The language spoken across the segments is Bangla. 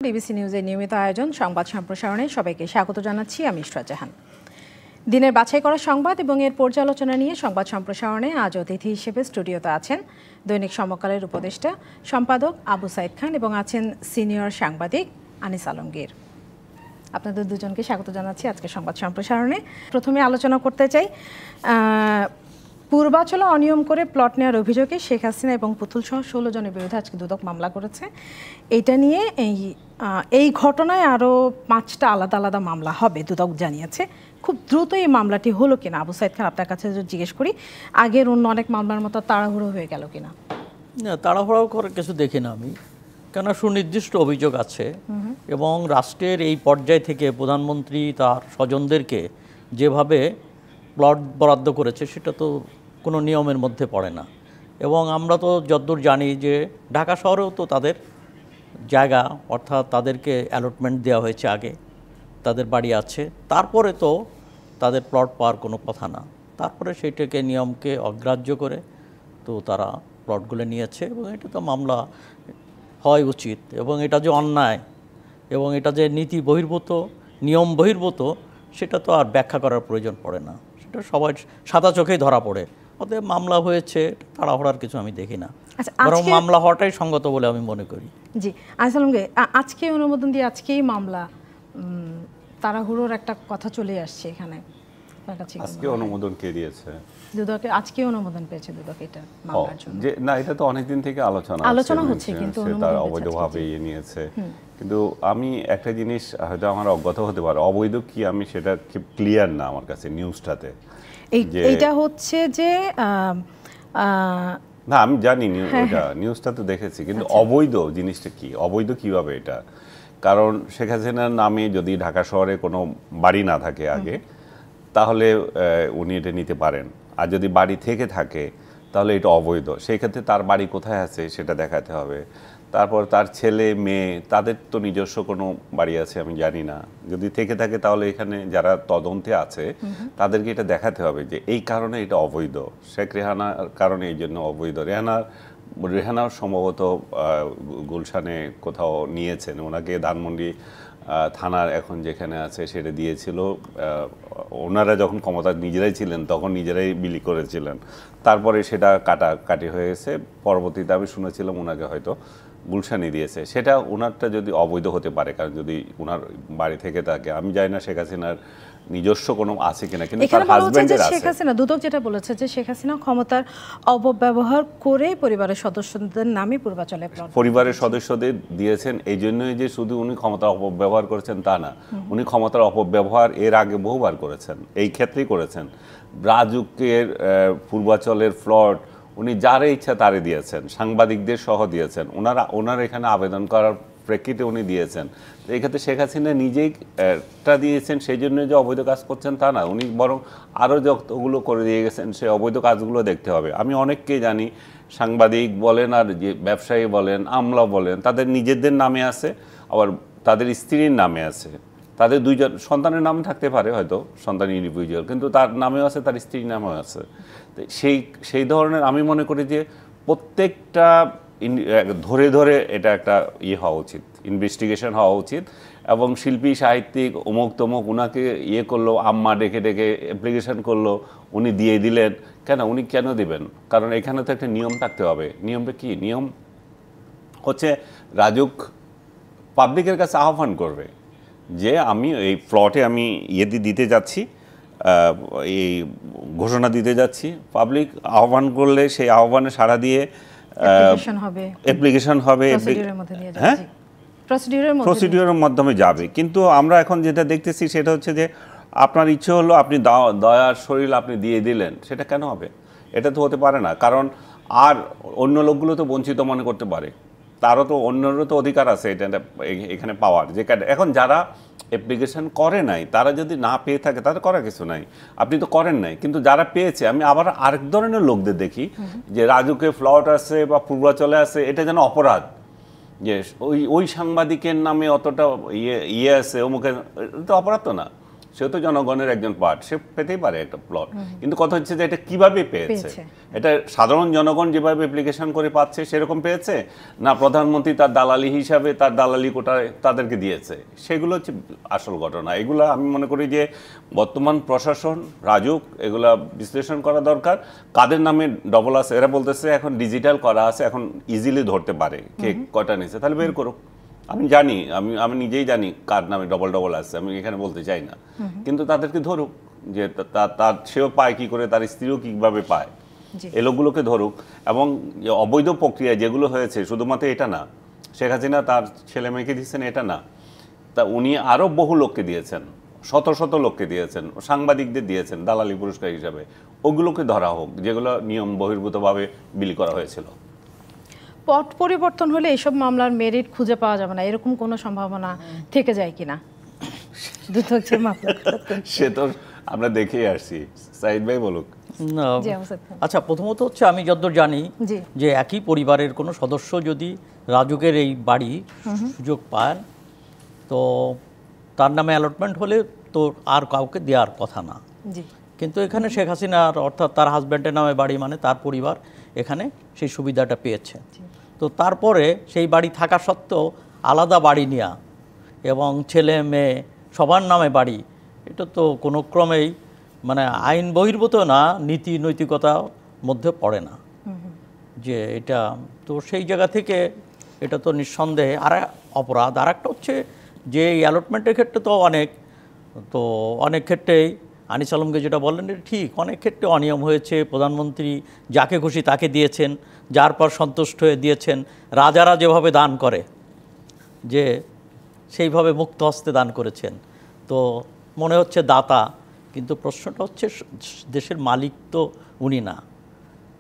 বিবিসি নিউজের নিয়মিত আয়োজন সংবাদ সম্প্রসারণে সবাইকে স্বাগত জানাচ্ছি আমি ইশরাত জাহান। দিনের বাছাই করা সংবাদ এবং এর পর্যালোচনা নিয়ে সংবাদ সম্প্রসারণে আজ অতিথি হিসেবে স্টুডিওতে আছেন দৈনিক সমকালের উপদেষ্টা সম্পাদক আবু সাইদ খান এবং আছেন সিনিয়র সাংবাদিক আনিস আলমগীর। আপনাদের দুজনকে স্বাগত জানাচ্ছি আজকে সংবাদ সম্প্রসারণে। প্রথমে আলোচনা করতে চাই পূর্বাচলে অনিয়ম করে প্লট নেওয়ার অভিযোগে শেখ হাসিনা এবং পুতুল সহ 16 জনের বিরুদ্ধে আজকে দুদক মামলা করেছে। এটা নিয়ে এই ঘটনায় আরও 5টা আলাদা আলাদা মামলা হবে দুদক জানিয়েছে। খুব দ্রুত এই মামলাটি হলো কিনা আবু সাইদ খান আপনার কাছে জিজ্ঞেস করি, আগের অন্য অনেক মামলার মতো তাড়াহুড়ো হয়ে গেল কিনা? না, তাড়াহুড়ো করে কিছু দেখি না আমি, কেন সুনির্দিষ্ট অভিযোগ আছে এবং রাষ্ট্রের এই পর্যায় থেকে প্রধানমন্ত্রী তার স্বজনদেরকে যেভাবে প্লট বরাদ্দ করেছে সেটা তো কোনো নিয়মের মধ্যে পড়ে না। এবং আমরা তো যতদূর জানি যে ঢাকা শহরেও তো তাদের জায়গা অর্থাৎ তাদেরকে অ্যালটমেন্ট দেওয়া হয়েছে, আগে তাদের বাড়ি আছে, তারপরে তো তাদের প্লট পাওয়ার কোনো কথা না। তারপরে সেইটাকে নিয়মকে অগ্রাহ্য করে তো তারা প্লটগুলো নিয়েছে এবং এটা তো মামলা হয় উচিত। এবং এটা যে অন্যায় এবং এটা যে নীতি বহির্ভূত নিয়ম বহির্ভূত সেটা তো আর ব্যাখ্যা করার প্রয়োজন পড়ে না, সেটা সবাই সাদা চোখেই ধরা পড়ে। অতএব মামলা হয়েছে, তাড়াহুড়ার কিছু আমি দেখি না, বরং মামলা হওয়াটাই সঙ্গত বলে আমি মনে করি। জি আসসালামকে আজকে অনুমোদন দিয়ে আজকেই মামলা, তাড়াহুড়োর একটা কথা চলে আসছে এখানে। আজকে অনুমোদন কে দিয়েছে? দুদকে আজকে অনুমোদন পেয়েছে দুদক এটা মামলার জন্য। যে না, এটা তো অনেকদিন থেকে আলোচনা হচ্ছে কিন্তু তারা অবৈধভাবে নিয়েছে। কিন্তু আমি একটা জিনিস হয়তো আমার অজ্ঞাত হতে পারে, অবৈধ কি আমি সেটা ক্লিয়ার না আমার কাছে নিউজটাতে। এইটা হচ্ছে যে না আমি জানি ওটা নিউজটা তো দেখেছি, কিন্তু অবৈধ জিনিসটা কি, অবৈধ কিভাবে এটা? কারণ শেখ হাসিনার নামে যদি ঢাকা শহরে কোনো বাড়ি না থাকে আগে, তাহলে উনি এটা নিতে পারেন। আর যদি বাড়ি থেকে থাকে তাহলে এটা অবৈধ। সেই ক্ষেত্রে তার বাড়ি কোথায় আছে সেটা দেখাতে হবে। তারপর তার ছেলে মেয়ে তাদের তো নিজস্ব কোনো বাড়ি আছে আমি জানি না, যদি থেকে থাকে তাহলে এখানে যারা তদন্তে আছে তাদেরকে এটা দেখাতে হবে যে এই কারণে এটা অবৈধ। শেখ রেহানার কারণে এই জন্য অবৈধ। রেহানার সম্ভবত গুলশানে কোথাও নিয়েছেন, ওনাকে ধানমন্ডি থানার এখন যেখানে আছে সেটা দিয়েছিল। ওনারা যখন ক্ষমতা নিজেরাই ছিলেন তখন নিজেরাই বিলি করেছিলেন, তারপরে সেটা কাটাকাটি হয়ে গেছে। পরবর্তীতে আমি শুনেছিলাম ওনাকে হয়তো গুলশানি দিয়েছে। সেটা ওনারটা যদি অবৈধ হতে পারে, কারণ যদি ওনার বাড়ি থেকে থাকে, আমি জানি না শেখ হাসিনার নিজস্ব কোনো আছে কিনা, কিন্তু তার হাজবেন্ডের আছে। শেখ হাসিনা দুদক যেটা বলেছে যে শেখ হাসিনা ক্ষমতার অপব্যবহার করে পরিবারের সদস্যদের নামে পূর্বাচলে প্লট, পরিবারের সদস্যদের দিয়েছেন। এই জন্যই যে শুধু উনি ক্ষমতার অপব্যবহার করেছেন তা না, উনি ক্ষমতার অপব্যবহার এর আগে বহুবার করেছেন, এই ক্ষেত্রেই করেছেন। রাজুকের পূর্বাচলের প্লট উনি যারে ইচ্ছা তারে দিয়েছেন, সাংবাদিকদের সহ দিয়েছেন, ওনার এখানে আবেদন করার প্রেক্ষিতে উনি দিয়েছেন। এই ক্ষেত্রে শেখ হাসিনা নিজেই দিয়েছেন, সেই জন্য যে অবৈধ কাজ করছেন তা না, উনি বরং আরও যতগুলো করে দিয়ে গেছেন সেই অবৈধ কাজগুলো দেখতে হবে। আমি অনেককেই জানি, সাংবাদিক বলেন আর যে ব্যবসায়ী বলেন, আমলা বলেন, তাদের নিজেদের নামে আছে, আবার তাদের স্ত্রীর নামে আছে, তাদের দুইজন সন্তানের নাম থাকতে পারে, হয়তো সন্তান ইন্ডিভিজুয়াল, কিন্তু তার নামেও আছে, তার স্ত্রীর নামেও আছে। সেই ধরনের আমি মনে করি যে প্রত্যেকটা ধরে ধরে এটা একটা হওয়া উচিত, ইনভেস্টিগেশন হওয়া উচিত। এবং শিল্পী সাহিত্যিক অমুক তমুক ওনাকে করলো, আম্মা ডেকে ডেকে অ্যাপ্লিকেশন করলো, উনি দিয়ে দিলেন, কেন উনি কেন দেবেন? কারণ এখানে তো একটা নিয়ম থাকতে হবে। নিয়মটা কি? নিয়ম হচ্ছে রাজুক পাবলিকের কাছে আহ্বান করবে যে আমি এই প্লটে আমি দিতে যাচ্ছি, এই ঘোষণা দিতে যাচ্ছি। পাবলিক আহ্বান করলে সেই আহ্বানে সাড়া দিয়ে অ্যাপ্লিকেশন হবে, হ্যাঁ প্রসিডিউরের মাধ্যমে যাবে। কিন্তু আমরা এখন যেটা দেখতেছি সেটা হচ্ছে যে আপনার ইচ্ছে হলো, আপনি দয়ার শরীর আপনি দিয়ে দিলেন, সেটা কেন হবে? এটা তো হতে পারে না। কারণ আর অন্য লোকগুলো তো বঞ্চিত মনে করতে পারে, তারও তো অন্যরও তো অধিকার আছে এটা এখানে পাওয়ার। যে এখন যারা অ্যাপ্লিকেশন করে নাই তারা যদি না পেয়ে থাকে তাদের করার কিছু নাই, আপনি তো করেন নাই। কিন্তু যারা পেয়েছে, আমি আবার আরেক ধরনের লোকদের দেখি যে রাজুকে প্লট আছে বা পূর্বাচলে আছে, এটা যেন অপরাধ, যে ওই সাংবাদিকের নামে অতটা আছে অমুকের, তো অপরাধ তো না। সেও তো জনগণের একজন পার্ট, সে পেতেই পারে একটা প্লট। কিন্তু কথা হচ্ছে যে এটা কিভাবে পেয়েছে, এটা সাধারণ জনগণ যেভাবে অ্যাপ্লিকেশন করে পাচ্ছে সেরকম পেয়েছে, না প্রধানমন্ত্রী তার দালালি হিসাবে তার দালালি কোটায় তাদেরকে দিয়েছে, সেগুলো হচ্ছে আসল ঘটনা। এগুলো আমি মনে করি যে বর্তমান প্রশাসন, রাজুক, এগুলা বিশ্লেষণ করা দরকার। কাদের নামে ডবল আছে, এরা বলতেছে এখন ডিজিটাল করা আছে, এখন ইজিলি ধরতে পারে কে কয়টা নিছে, তাহলে বের করুক। আমি জানি, আমি নিজেই জানি কার নামে ডবল ডবল আছে, আমি এখানে বলতে চাই না, কিন্তু তাদেরকে ধরুক, যে তার সেও পায় কি করে, তার স্ত্রীও কিভাবে পায়, এই লোকগুলোকে ধরুক। এবং অবৈধ প্রক্রিয়া যেগুলো হয়েছে শুধুমাত্র এটা না, শেখ হাসিনা তার ছেলে মেয়েকে দিচ্ছেন এটা না, তা উনি আরও বহু লোককে দিয়েছেন, শত শত লোককে দিয়েছেন, সাংবাদিকদের দিয়েছেন দালালি পুরস্কার হিসাবে, ওগুলোকে ধরা হোক যেগুলো নিয়ম বহির্ভূতভাবে বিলি করা হয়েছিল। পট পরিবর্তন হলে এইসব মামলার মেরিট খুঁজে পাওয়া যাবে না, এরকম কোনো সম্ভাবনা থেকে যায় কিনা? সে তো আমরা দেখেই আসছি। সাইদ ভাই বলুক। আচ্ছা, প্রথমত হচ্ছে আমি যতদূর জানি যে একই পরিবারের কোনো সদস্য যদি রাজুকের এই বাড়ি সুযোগ পান, তো তার নামে অ্যালটমেন্ট হলে তো আর কাউকে দেওয়ার কথা না। কিন্তু এখানে শেখ হাসিনার অর্থাৎ তার হাজব্যান্ডের নামে বাড়ি, মানে তার পরিবার এখানে সেই সুবিধাটা পেয়েছে। তো তারপরে সেই বাড়ি থাকা সত্ত্বেও আলাদা বাড়ি নেওয়া এবং ছেলে মেয়ে সবার নামে বাড়ি, এটা তো কোনো ক্রমেই মানে আইন বহির্ভূত না, নীতি নৈতিকতার মধ্যে পড়ে না যে এটা। তো সেই জায়গা থেকে এটা তো নিঃসন্দেহে আর অপরাধ। আর একটা হচ্ছে যে অ্যালটমেন্টের ক্ষেত্রে তো অনেক ক্ষেত্রেই আনিস আলমকে যেটা বললেন এটা ঠিক, অনেক ক্ষেত্রে অনিয়ম হয়েছে। প্রধানমন্ত্রী যাকে খুশি তাকে দিয়েছেন, যার পর সন্তুষ্ট হয়ে দিয়েছেন। রাজারা যেভাবে দান করে, যে সেইভাবে মুক্ত হস্তে দান করেছেন, তো মনে হচ্ছে দাতা। কিন্তু প্রশ্নটা হচ্ছে দেশের মালিক তো উনি না।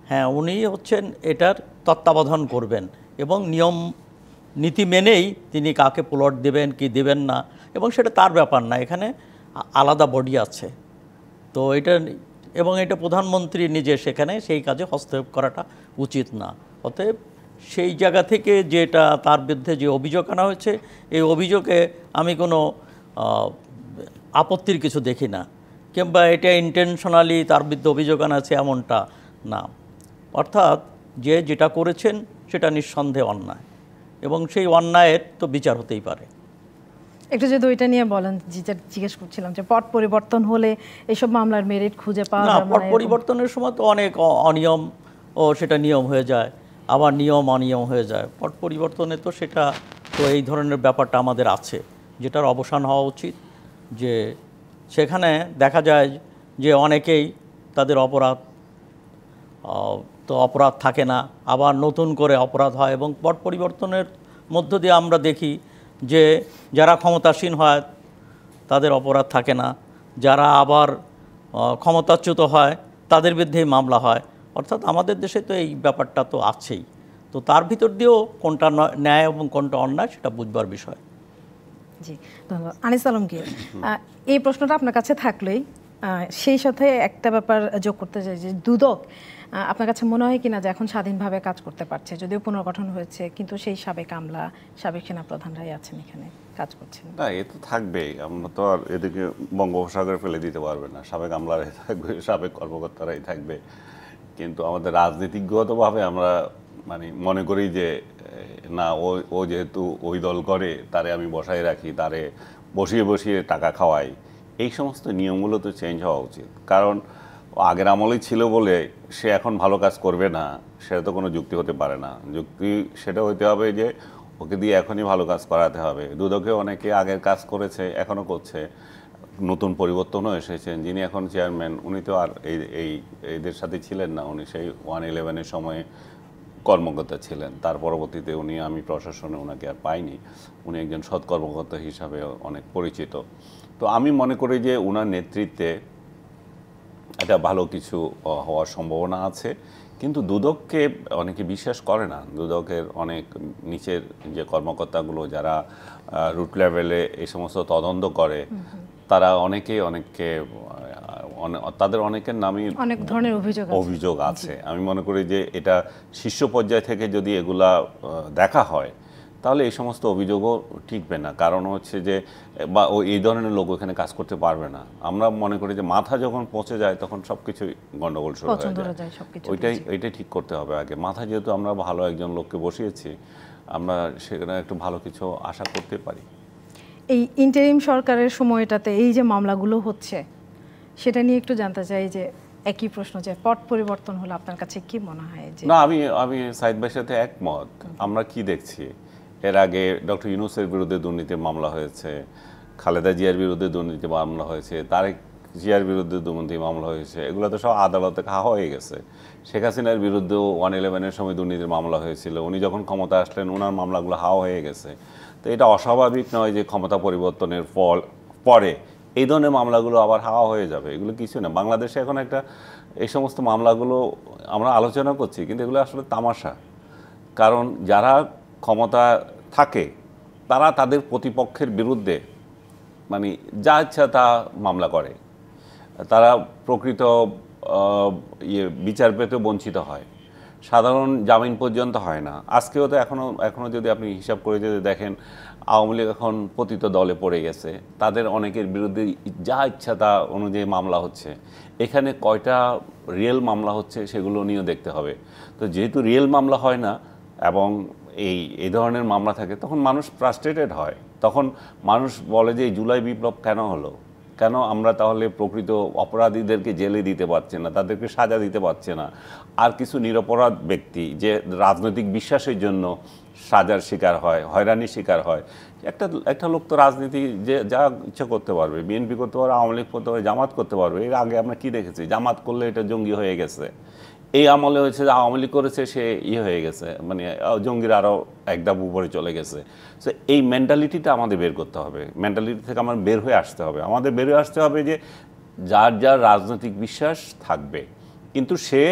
হ্যাঁ, উনি হচ্ছেন এটার তত্ত্বাবধান করবেন এবং নিয়ম নীতি মেনেই তিনি কাকে প্লট দেবেন কি দেবেন না, এবং সেটা তার ব্যাপার না, এখানে আলাদা বডি আছে। তো এটা প্রধানমন্ত্রী নিজে সেখানে সেই কাজে হস্তক্ষেপ করাটা উচিত না। অতএব সেই জায়গা থেকে যেটা তার বিরুদ্ধে যে অভিযোগ আনা হয়েছে, এই অভিযোগে আমি কোনো আপত্তির কিছু দেখি না, কিংবা এটা ইন্টেনশনালি তার বিরুদ্ধে অভিযোগ আনা আছে এমনটা না। অর্থাৎ যেটা করেছেন সেটা নিঃসন্দেহে অন্যায়, এবং সেই অন্যায়ের তো বিচার হতেই পারে। একটু যদি ওইটা নিয়ে বলেন, যেটা জিজ্ঞেস করছিলাম যে পট পরিবর্তন হলে এইসব মামলার মেরিট খুঁজে পাওয়া যাবে না। পট পরিবর্তনের সময় তো অনেক অনিয়ম ও সেটা নিয়ম হয়ে যায়, আবার নিয়ম অনিয়ম হয়ে যায়। পট পরিবর্তনে তো সেটা তো এই ধরনের ব্যাপারটা আমাদের আছে, যেটার অবসান হওয়া উচিত। যে সেখানে দেখা যায় যে অনেকেই তাদের অপরাধ থাকে না, আবার নতুন করে অপরাধ হয়, এবং পট পরিবর্তনের মধ্য দিয়ে আমরা দেখি যে যারা ক্ষমতাসীন হয় তাদের অপরাধ থাকে না, যারা আবার ক্ষমতাচ্যুত হয় তাদের বিরুদ্ধেই মামলা হয়। অর্থাৎ আমাদের দেশে তো এই ব্যাপারটা তো আছেই। তো তার ভিতর দিয়েও কোনটা ন্যায় এবং কোনটা অন্যায় সেটা বুঝবার বিষয়। জি, ধন্যবাদ। আনিস আলমগীর, এই প্রশ্নটা আপনার কাছে থাকলেই সেই সাথে একটা ব্যাপার যোগ করতে চাই যে দুদক আপনার কাছে মনে হয় কিনা যে এখন স্বাধীনভাবে কাজ করতে পারছে? যদিও পুনর্গঠন হয়েছে, কিন্তু সেই সাবেক আমলা, সাবেক সেনা প্রধানরাই আছেন এখানে, কাজ করছেন। না, এ তো থাকবেই, আমরা তো আর এদিকে বঙ্গোপসাগরে ফেলে দিতে পারবে না। সাবেক আমলারাই থাকবে, সাবেক কর্মকর্তারাই থাকবে। কিন্তু আমাদের রাজনীতিগতভাবে আমরা মনে করি যে না, ও যেহেতু ওই দল করে, তারে আমি বসায় রাখি, তারে বসিয়ে বসিয়ে টাকা খাওয়াই, এই সমস্ত নিয়মগুলো তো চেঞ্জ হওয়া উচিত। কারণ আগের আমলেই ছিল বলে সে এখন ভালো কাজ করবে না, সেটা তো কোনো যুক্তি হতে পারে না। যুক্তি সেটা হতে হবে যে ওকে দিয়ে এখনই ভালো কাজ করাতে হবে। দুদকে অনেকে আগের কাজ করেছে, এখনও করছে, নতুন পরিবর্তনও এসেছেন। যিনি এখন চেয়ারম্যান, উনি তো আর এদের সাথে ছিলেন না, উনি সেই 111-এর সময়ে কর্মকর্তা ছিলেন। তার পরবর্তীতে আমি প্রশাসনে ওনাকে আর পাইনি। উনি একজন সৎ কর্মকর্তা হিসাবে অনেক পরিচিত। তো আমি মনে করি যে ওনার নেতৃত্বে এটা ভালো কিছু হওয়ার সম্ভাবনা আছে। কিন্তু দুদককে অনেকে বিশ্বাস করে না। দুদকের অনেক নিচের যে কর্মকর্তাগুলো যারা রুট লেভেলে এই সমস্ত তদন্ত করে, তারা তাদের অনেকের নামই অনেক ধরনের অভিযোগ আছে। আমি মনে করি যে এটা শীর্ষ পর্যায় থেকে যদি এগুলা দেখা হয়, তাহলে এই সমস্ত অভিযোগও টিকবে না। কারণ হচ্ছে যে বা এই ধরনের লোক ওখানে কাজ করতে পারবে না। আমরা মনে করি যে মাথা যখন পৌঁছে যায় তখন সবকিছুই গন্ডগোল শুরু হয়ে যায়। ওইটাই ঠিক করতে হবে আগে। মাথা যেহেতু আমরা ভালো একজন লোককে বসিয়েছি, আমরা সেখানে একটু ভালো কিছু আশা করতে পারি। এই ইন্টারিম সরকারের সময়টাতে এই যে মামলাগুলো হচ্ছে সেটা নিয়ে একটু জানতে চাই, যে একই প্রশ্ন, যে পট পরিবর্তন হলো আপনার কাছে কি মনে হয়? যে না, আমি সাইদ ভাইয়ের সাথে একমত। আমরা কি দেখছি, এর আগে ডক্টর ইউনূসের বিরুদ্ধে দুর্নীতির মামলা হয়েছে, খালেদা জিয়ার বিরুদ্ধে দুর্নীতি মামলা হয়েছে, তারেক জিয়ার বিরুদ্ধে দুর্নীতি মামলা হয়েছে, এগুলো তো সব আদালতে খাওয়া হয়ে গেছে। শেখ হাসিনার বিরুদ্ধেও 111-এর সময় দুর্নীতির মামলা হয়েছিল, উনি যখন ক্ষমতা আসলেন ওনার মামলাগুলো হাওয়া হয়ে গেছে। তো এটা অস্বাভাবিক নয় যে ক্ষমতা পরিবর্তনের পরে এই ধরনের মামলাগুলো আবার হাওয়া হয়ে যাবে। এগুলো কিছু না। বাংলাদেশে এখন একটা এই সমস্ত মামলাগুলো আমরা আলোচনা করছি, কিন্তু এগুলো আসলে তামাশা। কারণ যারা ক্ষমতা থাকে তারা তাদের প্রতিপক্ষের বিরুদ্ধে মানে যা ইচ্ছা তা মামলা করে, তারা প্রকৃত বিচার পেতে বঞ্চিত হয়, সাধারণ জামিন পর্যন্ত হয় না। আজকেও তো এখনও যদি আপনি হিসাব করে যদি দেখেন, আওয়ামী লীগ এখন পতিত দলে পড়ে গেছে, তাদের অনেকের বিরুদ্ধে যা ইচ্ছা তা অনুযায়ী মামলা হচ্ছে। এখানে কয়টা রিয়েল মামলা হচ্ছে সেগুলো নিয়েও দেখতে হবে। তো যেহেতু রিয়েল মামলা হয় না এবং এই ধরনের মামলা থাকে, তখন মানুষ ফ্রাস্ট্রেটেড হয়। তখন মানুষ বলে যে এই জুলাই বিপ্লব কেন হলো, কেন আমরা তাহলে প্রকৃত অপরাধীদেরকে জেলে দিতে পারছি না, তাদেরকে সাজা দিতে পারছে না। আর কিছু নিরপরাধ ব্যক্তি যে রাজনৈতিক বিশ্বাসের জন্য সাজার শিকার হয়, হয়রানির শিকার হয়। একটা লোক তো রাজনীতি যে যা ইচ্ছা করতে পারবে, বিএনপি করতে পারবে, আওয়ামী লীগ করতে পারবে, জামাত করতে পারবে। এর আগে আমরা কি দেখেছি, জামাত করলে এটা জঙ্গি হয়ে গেছে। এই আমলে হয়েছে যে আওয়ামী লীগ করেছে সে হয়ে গেছে, মানে জঙ্গির আরও এক ধাপ উপরে চলে গেছে। সো এই মেন্টালিটিটা আমাদের বের করতে হবে, মেন্টালিটি থেকে আমার বের হয়ে আসতে হবে। আমাদের বের হয়ে আসতে হবে যে যার যার রাজনৈতিক বিশ্বাস থাকবে, কিন্তু সে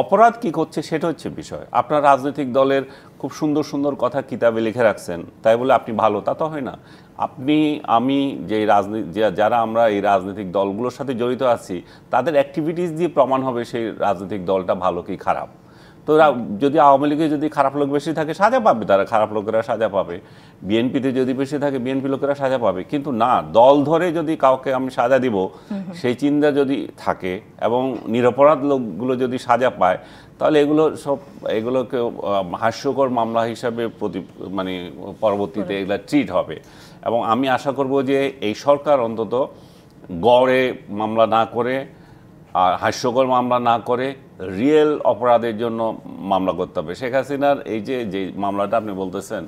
অপরাধ কি করছে সেটা হচ্ছে বিষয়। আপনার রাজনৈতিক দলের খুব সুন্দর সুন্দর কথা কিতাবে লিখে রাখছেন, তাই বলে আপনি ভালো তা তো হয় না। আমি যে যারা আমরা এই রাজনৈতিক দলগুলোর সাথে জড়িত আছি, তাদের অ্যাক্টিভিটিস দিয়ে প্রমাণ হবে সেই রাজনৈতিক দলটা ভালো কি খারাপ। তো যদি আওয়ামী লীগে যদি খারাপ লোক বেশি থাকে সাজা পাবে, তারা খারাপ লোকেরা সাজা পাবে। বিএনপিতে যদি বেশি থাকে বিএনপি লোকেরা সাজা পাবে। কিন্তু না, দল ধরে যদি কাউকে আমি সাজা দিব সেই চিন্তা যদি থাকে এবং নিরপরাধ লোকগুলো যদি সাজা পায়, তাহলে এগুলোকে হাস্যকর মামলা হিসাবে মানে পরবর্তীতে এগুলো ট্রিট হবে। এবং আমি আশা করব যে এই সরকার অন্তত গড়ে মামলা না করে আর হাস্যকর মামলা না করে রিয়েল অপরাধের জন্য মামলা করতে হবে। শেখ হাসিনার এই যে মামলাটা আপনি বলতেছেন,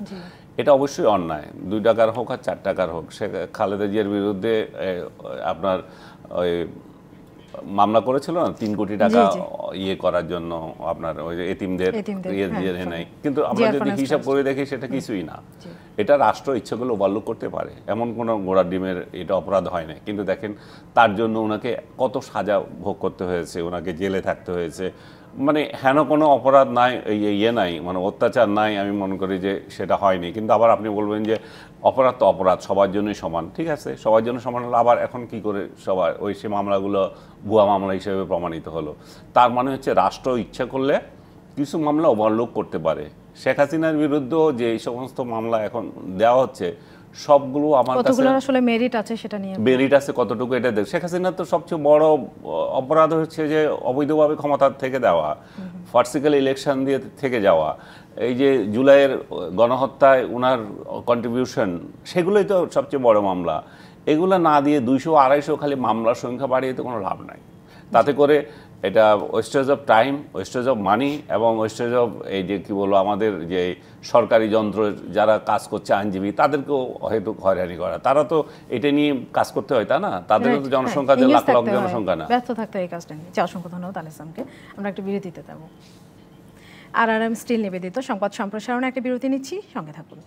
এটা অবশ্যই অন্যায়, 2 টাকার হোক আর 4 টাকার হোক। খালেদা জিয়ার বিরুদ্ধে আপনার ওই মামলা করেছিল না 3 কোটি টাকা ইয়ে করার জন্য, আপনার ওই যে এতিমদের ইয়ে নেই। কিন্তু আমরা যদি হিসাব করে দেখি সেটা কিছুই না। এটা রাষ্ট্র ইচ্ছে করলে ওভারলুক করতে পারে, এমন কোনো ঘোড়ার ডিমের এটা অপরাধ হয় না। কিন্তু দেখেন তার জন্য ওনাকে কত সাজা ভোগ করতে হয়েছে, ওনাকে জেলে থাকতে হয়েছে। মানে হেন কোনো অপরাধ নাই, নাই, মানে অত্যাচার নাই, আমি মনে করি যে সেটা হয়নি। কিন্তু আবার আপনি বলবেন যে অপরাধ তো অপরাধ, সবার জন্যই সমান। ঠিক আছে, সবার জন্য সমান হলো, আবার এখন কি করে সবার সে মামলাগুলো ভুয়া মামলা হিসেবে প্রমাণিত হলো? তার মানে হচ্ছে রাষ্ট্র ইচ্ছা করলে কিছু মামলা ওভারলুক করতে পারে। শেখ হাসিনার বিরুদ্ধেও যে এই সমস্ত মামলা এখন দেওয়া হচ্ছে সবগুলো আমার কাছে আসলে মেরিট আছে, সেটা নিয়ে মেরিট আছে কতটুকু এটা দেখ। শেখ হাসিনার তো সবচেয়ে বড় অপরাধ হচ্ছে যে অবৈধভাবে ক্ষমতা থেকে দেওয়া, ফার্সিক্যাল ইলেকশন দিয়ে থেকে যাওয়া, এই যে জুলাইয়ের গণহত্যায় ওনার কন্ট্রিবিউশন, সেগুলোই তো সবচেয়ে বড় মামলা। এগুলো না দিয়ে 200-250 খালি মামলার সংখ্যা বাড়িয়ে তো কোনো লাভ নাই। তাতে করে এটা wastage of time, wastage of money এবং ওয়েস্টেজ অফ এই যে কী বলবো আমাদের যে সরকারি যন্ত্র যারা কাজ করছে আইনজীবী, তাদেরকেও হয়তো হয়রানি করা। তারা তো এটা নিয়ে কাজ করতে হয়, তা না? তাদের তো জনসংখ্যা যে লাখ লাখ জনসংখ্যা না। ব্যস্ত থাকতে এই কাজটা নিয়ে। অসংখ্য ধন্যবাদ আনিসামকে। আমরা একটা বিরতিতে যাব। RRM স্টিল নিবেদিত সংবাদ সম্প্রসারণে একটা বিরতি নিচ্ছি, সঙ্গে থাকুন।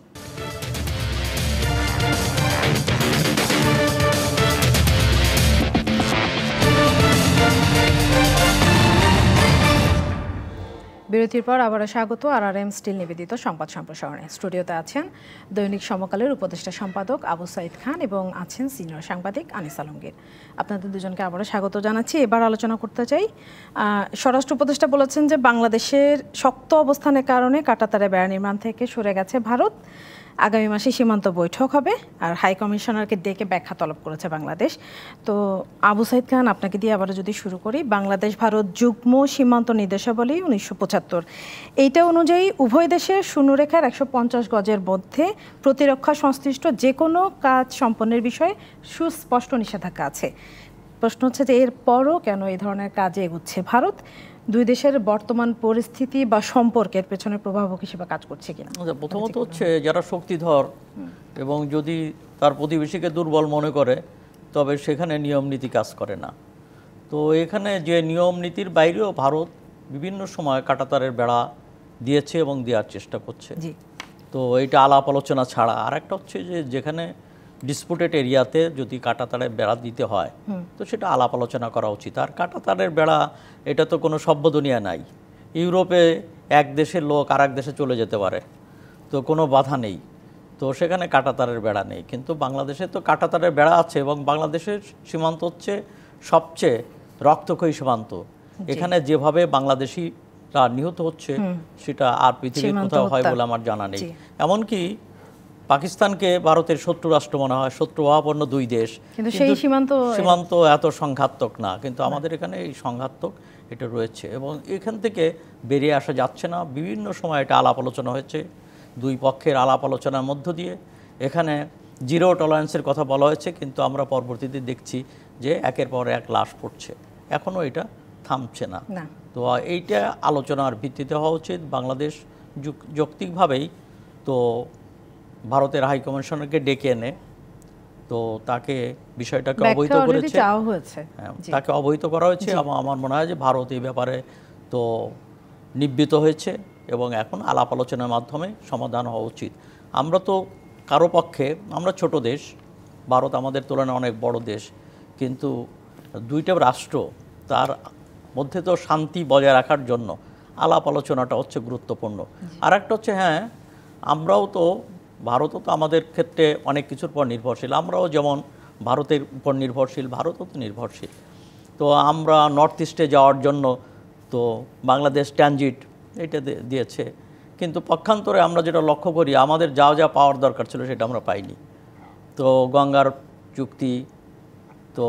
বিরতির পর আবারও স্বাগত RRM স্টিল নিবেদিত সংবাদ সম্প্রসারণে। স্টুডিওতে আছেন দৈনিক সমকালের উপদেষ্টা সম্পাদক আবু সাইদ খান এবং আছেন সিনিয়র সাংবাদিক আনিস আলমগীর। আপনাদের দুজনকে আবারও স্বাগত জানাচ্ছি। এবার আলোচনা করতে চাই, স্বরাষ্ট্র উপদেষ্টা বলেছেন যে বাংলাদেশের শক্ত অবস্থানের কারণে কাঁটাতারে বেড়া নির্মাণ থেকে সরে গেছে ভারত। আগামী মাসে সীমান্ত বৈঠক হবে আর হাই কমিশনারকে ডেকে ব্যাখ্যা তলব করেছে বাংলাদেশ। তো আবু সাইদ খান, আপনাকে দিয়ে আবারও যদি শুরু করি, বাংলাদেশ ভারত যুগ্ম সীমান্ত নির্দেশাবলী 1975, এইটা অনুযায়ী উভয় দেশের শূন্যরেখার 150 গজের মধ্যে প্রতিরক্ষা সংশ্লিষ্ট যে কোনো কাজ সম্পন্নের বিষয়ে সুস্পষ্ট নিষেধাজ্ঞা আছে। প্রশ্ন হচ্ছে যে এরপরও কেন এই ধরনের কাজে এগুচ্ছে ভারত? দুই দেশের বর্তমান পরিস্থিতি বা সম্পর্কের পেছনে প্রভাবক হিসেবে কাজ করছে কিনা? প্রথমত হচ্ছে যারা শক্তিধর এবং যদি তার প্রতিবেশীকে দুর্বল মনে করে, তবে সেখানে নিয়ম নীতি কাজ করে না। তো এখানে যে নিয়ম নীতির বাইরেও ভারত বিভিন্ন সময় কাঁটাতারের বেড়া দিয়েছে এবং দেওয়ার চেষ্টা করছে। তো এটা আলাপ আলোচনা ছাড়া আর একটা হচ্ছে যে যেখানে ডিসপুটেড এরিয়াতে যদি কাঁটাতারের বেড়া দিতে হয় তো সেটা আলাপ আলোচনা করা উচিত। আর কাঁটাতারের বেড়া এটা তো কোনো সভ্য দুনিয়া নাই। ইউরোপে এক দেশের লোক আর এক দেশে চলে যেতে পারে, তো কোনো বাধা নেই, তো সেখানে কাঁটাতারের বেড়া নেই। কিন্তু বাংলাদেশে তো কাঁটাতারের বেড়া আছে এবং বাংলাদেশের সীমান্ত হচ্ছে সবচেয়ে রক্তক্ষয়ী সীমান্ত। এখানে যেভাবে বাংলাদেশিরা নিহত হচ্ছে সেটা আর পৃথিবীর কোথাও হয় বলে আমার জানা নেই। এমনকি পাকিস্তানকে ভারতের শত্রু রাষ্ট্র মনে হয়, শত্রুভাবাপন্ন দুই দেশ, কিন্তু সেই সীমান্ত এত সংঘাতক না। কিন্তু আমাদের এখানে এই সংঘাতক এটা রয়েছে এবং এখান থেকে বেরিয়ে আসা যাচ্ছে না। বিভিন্ন সময় এটা আলাপ আলোচনা হয়েছে, দুই পক্ষের আলাপ আলোচনার মধ্য দিয়ে এখানে জিরো টলারেন্সের কথা বলা হয়েছে, কিন্তু আমরা পরবর্তীতে দেখছি যে একের পর এক লাশ পড়ছে, এখনও এটা থামছে না। তো এইটা আলোচনার ভিত্তিতে হওয়া উচিত। বাংলাদেশ যৌক্তিকভাবেই তো ভারতের হাই কমিশনারকে ডেকে এনে তো তাকে বিষয়টাকে অবহিত করেছে, তাকে অবহিত করা হয়েছে এবং আমার মনে হয় যে ভারত এই ব্যাপারে তো নিবৃত হয়েছে এবং এখন আলাপ আলোচনার মাধ্যমে সমাধান হওয়া উচিত। আমরা তো কারো পক্ষে, আমরা ছোট দেশ, ভারত আমাদের তুলনায় অনেক বড় দেশ, কিন্তু দুইটা রাষ্ট্র তার মধ্যে তো শান্তি বজায় রাখার জন্য আলাপ আলোচনাটা হচ্ছে গুরুত্বপূর্ণ। আর একটা হচ্ছে আমরাও তো, ভারতও তো আমাদের ক্ষেত্রে অনেক কিছুর উপর নির্ভরশীল। আমরাও যেমন ভারতের উপর নির্ভরশীল, ভারতও তো নির্ভরশীল। তো আমরা নর্থ ইস্টে যাওয়ার জন্য তো বাংলাদেশ ট্রানজিট এটা দিয়েছে, কিন্তু পক্ষান্তরে আমরা যেটা লক্ষ্য করি আমাদের যা পাওয়ার দরকার ছিল সেটা আমরা পাইনি। তো গঙ্গার চুক্তি তো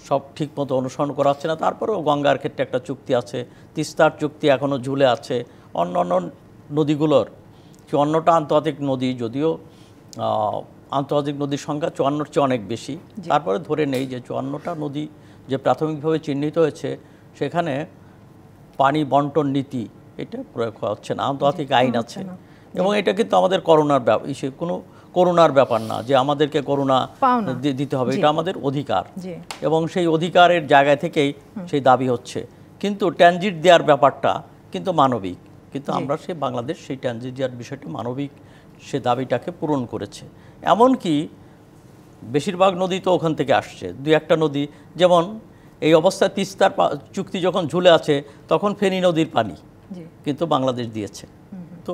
সব ঠিকমতো অনুসরণ করা হচ্ছে না। তারপরেও গঙ্গার ক্ষেত্রে একটা চুক্তি আছে, তিস্তার চুক্তি এখনও ঝুলে আছে। অন্য নদীগুলোর 54টা আন্তর্জাতিক নদী, যদিও আন্তর্জাতিক নদীর সংখ্যা 54-র চেয়ে অনেক বেশি, তারপরে ধরে নেই যে 54টা নদী যে প্রাথমিকভাবে চিহ্নিত হয়েছে সেখানে পানি বন্টন নীতি এটা প্রয়োগ হচ্ছে না, আন্তর্জাতিক আইন আছে। এবং এটা কিন্তু আমাদের করুণার ব্যাপার না যে আমাদেরকে করুণা দিতে হবে, এটা আমাদের অধিকার এবং সেই অধিকারের জায়গা থেকেই সেই দাবি হচ্ছে। কিন্তু ট্রানজিট দেওয়ার ব্যাপারটা কিন্তু মানবিক, কিন্তু আমরা বাংলাদেশ সেই ট্রানজিট দেওয়ার বিষয়টা মানবিক সে দাবিটাকে পূরণ করেছে। এমনকি বেশিরভাগ নদী তো ওখান থেকে আসছে, দুই একটা নদী, যেমন এই অবস্থায় তিস্তার চুক্তি যখন ঝুলে আছে তখন ফেনী নদীর পানি কিন্তু বাংলাদেশ দিয়েছে, তো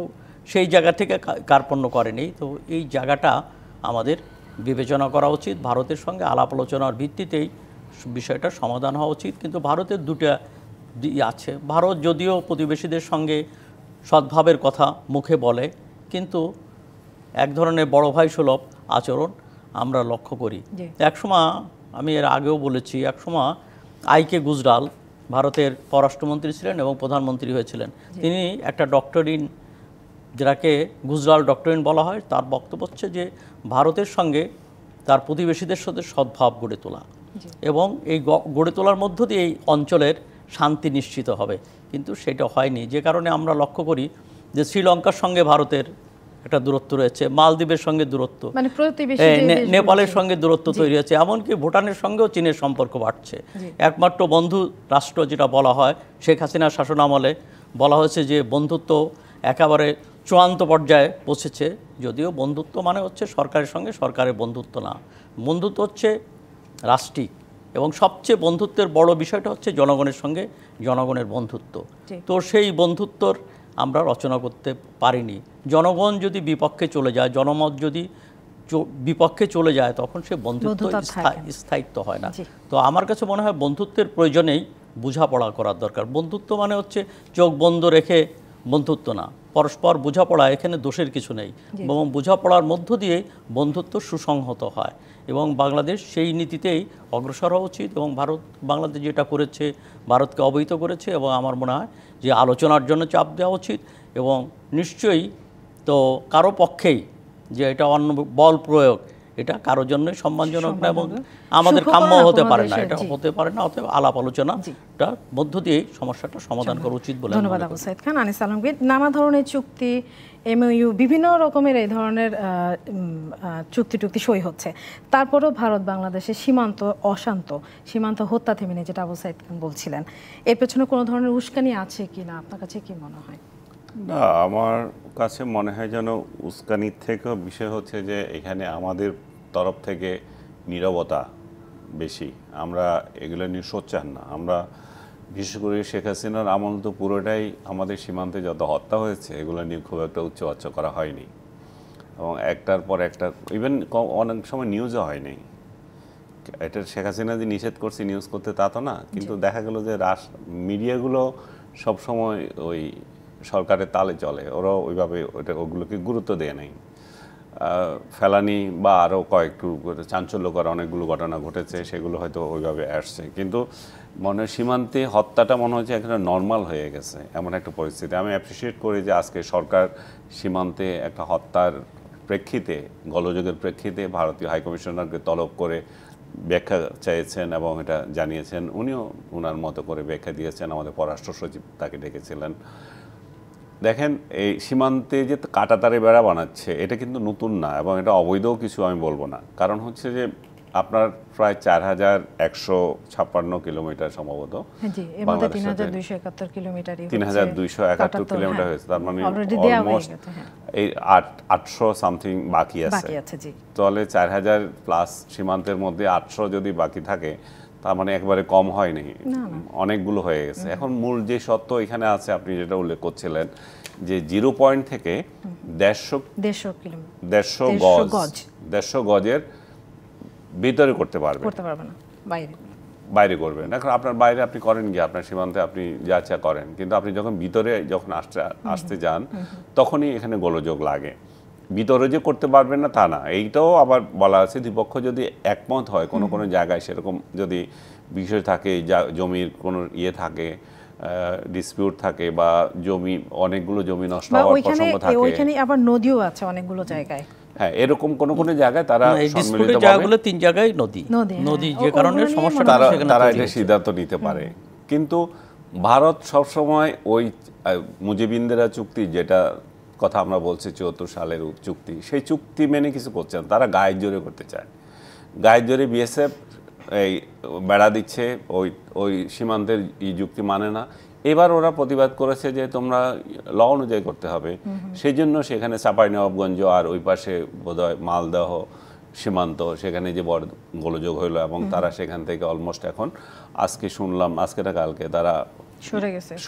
সেই জায়গা থেকে কার্পণ্য করেনি। তো এই জায়গাটা আমাদের বিবেচনা করা উচিত, ভারতের সঙ্গে আলাপ আলোচনার ভিত্তিতেই বিষয়টা সমাধান হওয়া উচিত। কিন্তু ভারতের দুটা আছে, ভারত যদিও প্রতিবেশীদের সঙ্গে সদ্ভাবের কথা মুখে বলে, কিন্তু এক ধরনের বড় ভাই সুলভ আচরণ আমরা লক্ষ্য করি। একসময়, আমি এর আগেও বলেছি, একসময় আইকে গুজরাল ভারতের পররাষ্ট্রমন্ত্রী ছিলেন এবং প্রধানমন্ত্রী হয়েছিলেন। তিনি একটা ডক্টরিন, যেটাকে গুজরাল ডক্টরিন বলা হয়, তার বক্তব্য হচ্ছে যে ভারতের সঙ্গে তার প্রতিবেশীদের সাথে সদ্ভাব গড়ে তোলা এবং এই গড়ে তোলার মধ্য দিয়ে এই অঞ্চলের শান্তি নিশ্চিত হবে। কিন্তু সেটা হয়নি, যে কারণে আমরা লক্ষ্য করি যে শ্রীলঙ্কার সঙ্গে ভারতের একটা দূরত্ব রয়েছে, মালদ্বীপের সঙ্গে দূরত্ব, নেপালের সঙ্গে দূরত্ব তৈরি হয়েছে, এমনকি ভুটানের সঙ্গেও চীনের সম্পর্ক বাড়ছে। একমাত্র বন্ধু রাষ্ট্র যেটা বলা হয়, শেখ হাসিনার শাসনামলে বলা হয়েছে যে বন্ধুত্ব একেবারে চূড়ান্ত পর্যায়ে পৌঁছেছে, যদিও বন্ধুত্ব মানে হচ্ছে সরকারের সঙ্গে সরকারের বন্ধুত্ব না, বন্ধুত্ব হচ্ছে রাষ্ট্রিক এবং সবচেয়ে বন্ধুত্বের বড় বিষয়টা হচ্ছে জনগণের সঙ্গে জনগণের বন্ধুত্ব। তো সেই বন্ধুত্বর আমরা রচনা করতে পারিনি। জনগণ যদি বিপক্ষে চলে যায়, জনমত যদি বিপক্ষে চলে যায়, তখন সে বন্ধুত্ব স্থায়িত্ব হয় না। তো আমার কাছে মনে হয় বন্ধুত্বের প্রয়োজনেই বোঝাপড়া করার দরকার। বন্ধুত্ব মানে হচ্ছে চোখ বন্ধ রেখে বন্ধুত্ব না, পরস্পর বোঝাপড়া, এখানে দোষের কিছু নেই, এবং বোঝাপড়ার মধ্য দিয়ে বন্ধুত্ব সুসংহত হয়। এবং বাংলাদেশ সেই নীতিতেই অগ্রসর হওয়া উচিত। এবং বাংলাদেশ যেটা করেছে, ভারতকে অবহিত করেছে, এবং আমার মনে হয় যে আলোচনার জন্য চাপ দেওয়া উচিত। এবং নিশ্চয়ই তো কারো পক্ষেই যে এটা অন্য বল প্রয়োগ, এটা কারোর জন্যই সম্মানজনক না এবং আমাদের কাম্য হতে পারে না, এটা হতে পারে না। অতএব আলাপ আলোচনাটার মধ্য দিয়ে সমস্যাটা সমাধান করা উচিত বলে ধন্যবাদ আবু সাইদ খান। আনিস আলমগীর, নানা ধরনের চুক্তি, এমওইউ, বিভিন্ন রকমের এই ধরনের চুক্তি সই হচ্ছে, তারপরেও ভারত বাংলাদেশের সীমান্ত অশান্ত, সীমান্ত হত্যা থেমে নেই, যেটা আবু সাইদ খান বলছিলেন। এর পেছনে কোনো ধরনের উস্কানি আছে কি না, আপনার কাছে কি মনে হয়? না, আমার কাছে মনে হয় যেন উস্কানির থেকেও বিষয় হচ্ছে যে এখানে আমাদের তরফ থেকে নীরবতা বেশি। আমরা এগুলো নিয়ে সোচ্চার না। আমরা বিশেষ করে শেখ হাসিনার আমল তো পুরোটাই আমাদের সীমান্তে যত হত্যা হয়েছে এগুলো নিয়ে খুব একটা উচ্চবাচ্য করা হয়নি, এবং একটার পর একটা, ইভেন অনেক সময় নিউজও হয়নি। এটা শেখ হাসিনা যে নিষেধ করছে নিউজ করতে তা তো না, কিন্তু দেখা গেল যে মিডিয়াগুলো সবসময় ওই সরকারের তালে চলে, ওরাও ওইভাবে ওগুলোকে গুরুত্ব দেয় নাই। ফেলানি বা আরও কয়েকটু চাঞ্চল্যকর অনেকগুলো ঘটনা ঘটেছে, সেগুলো হয়তো ওইভাবে আসছে, কিন্তু মনে হয় সীমান্তে হত্যাটা মনে হচ্ছে একটা নর্মাল হয়ে গেছে, এমন একটা পরিস্থিতি। আমি অ্যাপ্রিসিয়েট করি যে আজকে সরকার সীমান্তে একটা হত্যার প্রেক্ষিতে, গোলযোগের প্রেক্ষিতে ভারতীয় হাইকমিশনারকে তলব করে ব্যাখ্যা চেয়েছেন এবং এটা জানিয়েছেন। উনিও ওনার মতো করে ব্যাখ্যা দিয়েছেন, আমাদের পররাষ্ট্র সচিব তাকে ডেকেছিলেন। দেখেন, এই সীমান্তে যে কাঁটাতারে বেড়া বানাচ্ছে এটা কিন্তু নতুন না, এবং এটা অবৈধও কিছু আমি বলবো না। কারণ হচ্ছে যে আপনার প্রায় 4156 কিলোমিটার সম্ভবত, 3271 কিলোমিটার হয়েছে, তার মানে অলমোস্ট এই 800 সামথিং বাকি আছে। তাহলে 4000+ সীমান্তের মধ্যে 800 যদি বাকি থাকে, তার মানে একবারে কম হয়নি, অনেকগুলো হয়ে গেছে। এখন মূল যে সত্য এখানে আছে, আপনি যেটা উল্লেখ করছিলেন যে 0 পয়েন্ট থেকে 150 গজের ভিতরে করতে পারবে না, বাইরে করবেন। এখন আপনার বাইরে আপনি করেন গিয়ে আপনার সীমান্তে আপনি যা ইচ্ছা করেন, কিন্তু আপনি যখন ভিতরে আসতে যান তখনই এখানে গোলযোগ লাগে। ভিতরে যে করতে পারবেন না তা না, এইটাও আবার বলা আছে দ্বিপক্ষ যদি একমত হয় কোনো কোনো জায়গায়, সেরকম যদি বিষয় থাকে, জমির কোনো থাকে, ডিসপিউট থাকে, বা অনেকগুলো জমি নষ্ট হওয়ার প্রসঙ্গ থাকে, ওইখানে আবার নদীও আছে অনেকগুলো জায়গায়। হ্যাঁ, এরকম কোনো কোনো জায়গায় তারা জায়গাগুলো 3 জায়গায় নদী যে কারণে সমস্যাটা তারা এটা সিদ্ধান্ত নিতে পারে। কিন্তু ভারত সবসময় ওই মুজিবিন্দিরা চুক্তি, যেটা কথা আমরা বলছি 74 সালের চুক্তি, সেই চুক্তি মেনে কিছু করছে না, তারা গায়ের জোরে করতে চায়। গায়ের জোরে বিএসএফ এই বেড়া দিচ্ছে, ওই সীমান্তের যুক্তি মানে না। এবার ওরা প্রতিবাদ করেছে যে তোমরা ল অনুযায়ী করতে হবে, সেই জন্য সেখানে চাঁপাইনবাবগঞ্জ আর ওই পাশে বোধহয় মালদহ সীমান্ত, সেখানে যে বড় গোলযোগ হইলো, এবং তারা সেখান থেকে অলমোস্ট এখন আজকে শুনলাম, আজকে না কালকে তারা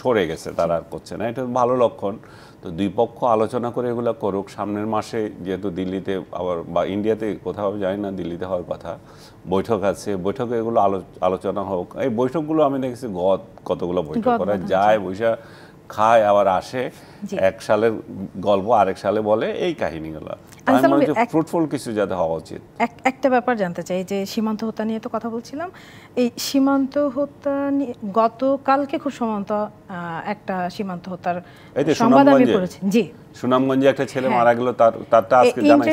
সরে গেছে, তারা আর করছে না। এটা ভালো লক্ষণ। তো দুই পক্ষ আলোচনা করে এগুলো করুক। সামনের মাসে যেহেতু দিল্লিতে আবার, বা ইন্ডিয়াতে কোথাও যায় না, দিল্লিতে হওয়ার কথা, বৈঠক আছে, বৈঠকে এগুলো আলোচনা হোক। এই বৈঠকগুলো আমি দেখেছি কতগুলো বৈঠক করা যায়, বৈশা খায় আবার আসে, এক সালের গল্প আরেক সালে বলে, এই কাহিনীগুলো ফ্রুটফুল কিছু যাতে হওয়া উচিত। একটা ব্যাপার জানতে চাই, যে সীমান্ত হত্যা নিয়ে তো কথা বলছিলাম, এই সীমান্ত হত্যা নিয়ে গতকালকে খুব সম্ভবত একটা সীমান্ত হত্যার সংবাদ আমি পড়েছি। জি, সুনামগঞ্জে একটা ছেলে মারা গেল, তারটা আজকে জানাইছে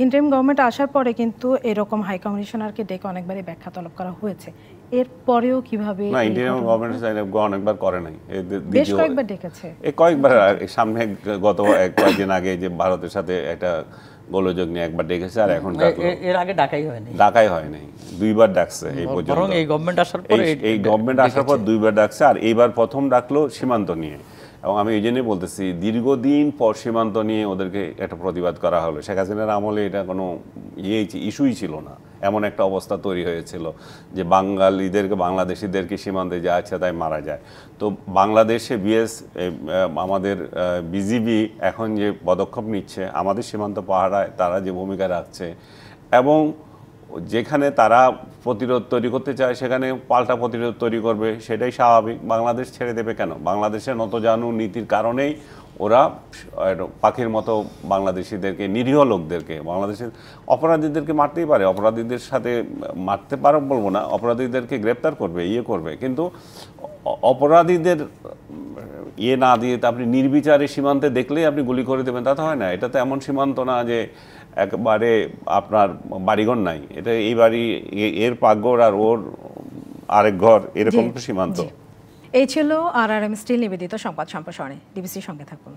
ইন্টারিম গভর্নমেন্ট আসার পরে কিন্তু এরকম হাই কমিশনারকে ডেকে অনেকবারই ব্যাখ্যা তলব করা হয়েছে। এরপরেও কিভাবে না, ইন্ডিয়ান গভর্নমেন্ট অনেকবার করে নাই, বেশ কয়েকবার ডেকেছে, কয়েকবার। সামনে গত কয়েকদিন আগে যে ভারতের সাথে একটা গোলযোগ নিয়ে একবার ডেকেছে, আর এখন এর আগে ডাকাই হয়নি, 2বার ডাকছে এই পর্যন্ত। এই গভর্নমেন্ট আসার পর 2বার ডাকছে, আর এইবার প্রথম ডাকলো সীমান্ত নিয়ে। এবং আমি এই জন্যই বলতেছি, দীর্ঘদিন পর সীমান্ত নিয়ে ওদেরকে একটা প্রতিবাদ করা হলো। শেখ হাসিনার আমলে এটা কোনো ইস্যুই ছিল না, এমন একটা অবস্থা তৈরি হয়েছিল যে বাঙালিদেরকে বাংলাদেশিদেরকে সীমান্তে যা ইচ্ছা তাই মারা যায়। তো বাংলাদেশে আমাদের বিজিবি এখন যে পদক্ষেপ নিচ্ছে আমাদের সীমান্ত পাহারায় তারা যে ভূমিকা রাখছে, এবং যেখানে তারা প্রতিরোধ তৈরি করতে চায় সেখানে পাল্টা প্রতিরোধ তৈরি করবে, সেটাই স্বাভাবিক। বাংলাদেশ ছেড়ে দেবে কেন? বাংলাদেশের নতজানু নীতির কারণেই ওরা পাখির মতো বাংলাদেশিদেরকে, নিরীহ লোকদেরকে, বাংলাদেশের অপরাধীদেরকে মারতেই পারে, অপরাধীদের সাথে মারতে পারো বলবো না, অপরাধীদেরকে গ্রেপ্তার করবে, করবে, কিন্তু অপরাধীদের না দিয়ে আপনি নির্বিচারে সীমান্তে দেখলেই আপনি গুলি করে দেবেন, তা তো হয় না। এটা তো এমন সীমান্ত না যে একবারে আপনার বাড়িঘর নাই, এটা এই বাড়ি এর পাকঘর আর ওর আরেক ঘর, এরকম একটা সীমান্ত। এই ছিল RRM স্টিল নিবেদিত সংবাদ সম্প্রসারণে। ডিবিসির সঙ্গে থাকুন।